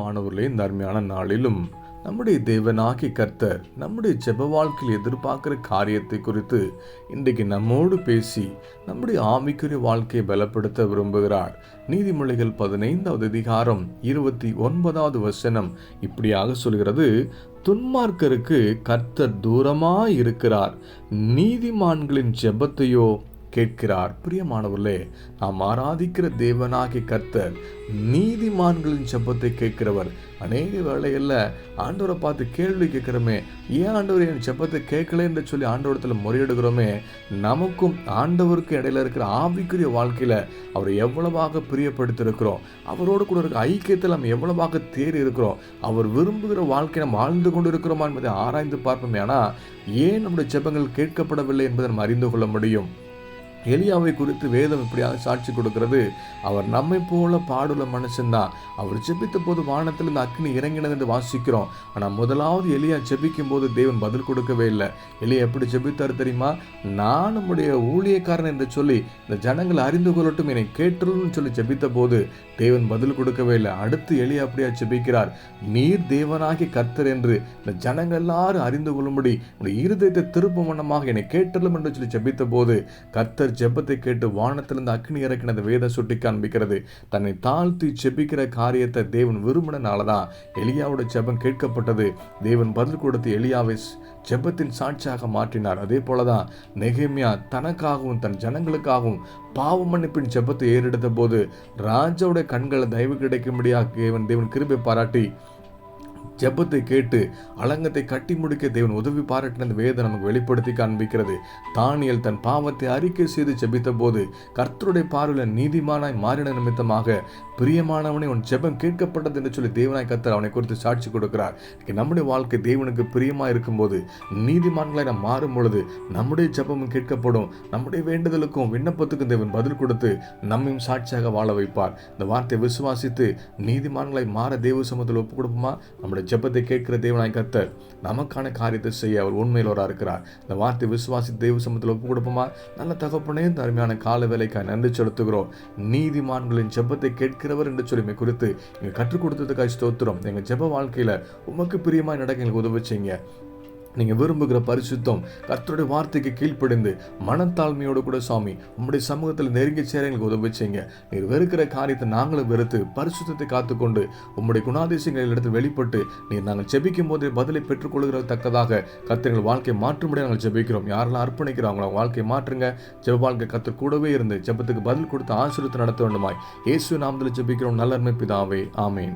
மாணவர்களே, இந்த அருமையான நாளிலும் நம்முடைய தேவனாகி கர்த்தர் நம்முடைய ஜெப வாழ்க்கையில் எதிர்பார்க்கிற காரியத்தை குறித்து இன்றைக்கு நம்மோடு பேசி நம்முடைய ஆவிக்குரிய வாழ்க்கையை பலப்படுத்த விரும்புகிறார். நீதிமொழிகள் 15வது அதிகாரம் 29வது வசனம் இப்படியாக சொல்கிறது: துன்மார்க்கருக்கு கர்த்தர் தூரமாய் இருக்கிறார், நீதிமான்களின் ஜெபத்தையோ கேட்கிறார். பிரியமானவர்களே, நாம் ஆராதிக்கிற தேவனாகிய கர்த்தர் நீதிமான்களின் ஜெபத்தை கேட்கிறவர். அநேக வேளையில் ஆண்டவரை பார்த்து கேள்வி கேட்கிறோமே, ஏன் ஆண்டவர் என் ஜெபத்தை கேட்கல என்று சொல்லி ஆண்டவரத்தில் முறையிடுகிறோமே. நமக்கும் ஆண்டவருக்கும் இடையில இருக்கிற ஆவிக்குரிய வாழ்க்கையில அவர் எவ்வளவாக பிரியப்படுத்திருக்கிறோம், அவரோடு கூட இருக்கிற ஐக்கியத்தில் நம்ம எவ்வளவாக தேறி இருக்கிறோம், அவர் விரும்புகிற வாழ்க்கை நம்ம வாழ்ந்து கொண்டு இருக்கிறோமா என்பதை ஆராய்ந்து பார்ப்போமே. ஆனால் ஏன் நம்முடைய ஜெபங்கள் கேட்கப்படவில்லை என்பதை நம்ம அறிந்து கொள்ள முடியும். எலியாவை குறித்து வேதம் இப்படியாக சாட்சி கொடுக்கிறது: அவர் நம்மை போல பாடுள்ள மனுஷன்தான். அவர் ஜெபித்த போது வானத்தில் இந்த அக்னி இறங்கினது என்று வாசிக்கிறோம். ஆனால் முதலாவது எலியா ஜெபிக்கும் போது தேவன் பதில் கொடுக்கவே இல்லை. எலியா எப்படி ஜெபித்தார் தெரியுமா? நான் நம்முடைய ஊழியக்காரன் என்று சொல்லி இந்த ஜனங்கள் அறிந்து கொள்ளட்டும், என்னை கேட்டுன்னு சொல்லி ஜெபித்த போது தேவன் பதில் கொடுக்கவே இல்லை. அடுத்து எலியா அப்படியா ஜெபிக்கிறார்: நீர் தேவனாகி கர்த்தர் என்று இந்த ஜனங்கள் எல்லாரும் அறிந்து கொள்ளும்படி உடைய இருதயத்தை திருப்பும் வண்ணமாக என்னை கேட்டலும் என்று சொல்லி ஜெபித்த போது கர்த்தர் ஜெபத்தை கேட்டு வானத்திலிருந்து அக்னி இறக்கினது வேதம் சுட்டி காண்பிக்கிறது. தன்னை தாழ்த்தி ஜெபிக்கிற காரியத்தை தேவன் விரும்பினால்தான் எலியாவோட ஜெபம் கேட்கப்பட்டது. தேவன் பதில் கொடுத்து எலியாவை ஜெபத்தின் சாட்சியாக மாற்றினார். அதே போலதான் நெகேமியா தனக்காகவும் தன் ஜனங்களுக்காகவும் பாவ மன்னிப்பின் ஜெபத்தை ஏறெடுத்த போது ராஜாவுடைய கண்களை தயவு கிடைக்கும்படியாக தேவன் கிருபை பாராட்டி ஜெபத்தை கேட்டு அலங்கத்தை கட்டி முடிக்க தேவன் உதவி பாராட்டின வேதம் நமக்கு வெளிப்படுத்தி காண்பிக்கிறது. தானியேல் தன் பாவத்தை அறிக்கை செய்து ஜெபித்த போது கர்த்தருடைய பார்வையில் நீதிமானாய் மாறின நிமித்தமாக பிரியமானவனை உன் ஜெபம் கேட்கப்பட்டது என்று சொல்லி தேவனாய் கர்த்தர் அவனை குறித்து சாட்சி கொடுக்கிறார். நம்முடைய வாழ்க்கை தேவனுக்கு பிரியமா இருக்கும்போது, நீதிமான்களை நாம் மாறும் பொழுது நம்முடைய ஜெபமும் கேட்கப்படும். நம்முடைய வேண்டுதலுக்கும் விண்ணப்பத்துக்கும் தேவன் பதில் கொடுத்து நம்மையும் சாட்சியாக வாழ வைப்பார். இந்த வார்த்தையை விசுவாசித்து நீதிமான்களை மாற தேவ சமூகத்தில் ஒப்பு கொடுப்போமா? நம்முடைய ஜெபத்தை கேட்கிற தேவனாய் கர்த்தர் நமக்கான காரியத்தை செய்ய அவர் உண்மையிலோராக இருக்கிறார். இந்த வார்த்தை விசுவாசி தேவ சமூகத்தில் ஒப்பு கொடுப்போமா? நல்ல தகப்பனே, இந்த அருமையான கால வேலைக்காக நன்றி செலுத்துகிறோம். நீதிமான்களின் ஜெபத்தை கேட்கிறவர் என்று சொல்லி குறித்து எங்க கற்றுக் கொடுத்ததுக்காக ஸ்தோத்திரம். எங்க ஜெப வாழ்க்கையில உமக்கு பிரியமாய் நடக்க எங்களுக்கு உதவி செய்யுங்க. நீங்கள் விரும்புகிற பரிசுத்தம் கர்த்தருடைய வார்த்தைக்கு கீழ்ப்படிந்து மனத்தாழ்மையோடு கூட சாமி உம்முடைய சமூகத்தில் நெருங்கி சேர எங்களுக்கு உதவி செய்யுங்க. நீர் வெறுக்கிற காரியத்தை நாங்களும் வெறுத்து பரிசுத்தத்தை காத்துக்கொண்டு உம்முடைய குணாதிசயங்கள் இடத்தில் வெளிப்பட்டு நீர் நாங்கள் ஜெபிக்கும் போதே பதிலை பெற்றுக்கொள்கிற தக்கதாக கர்த்தர் வாழ்க்கையை மாற்றும்படியாக நாங்கள் ஜெபிக்கிறோம். யாரெல்லாம் அர்ப்பணிக்கிறாங்களோ அவங்க வாழ்க்கையை மாற்றுங்க. ஜெப வாழ்க்கை கர்த்தர் கூடவே இருந்து ஜெபத்துக்கு பதில் கொடுத்து ஆசீர்வாதத்தை நடத்த வேண்டுமாய் இயேசு நாமத்தில் ஜெபிக்கிறோம். நல்ல பிதாவே, ஆமேன்.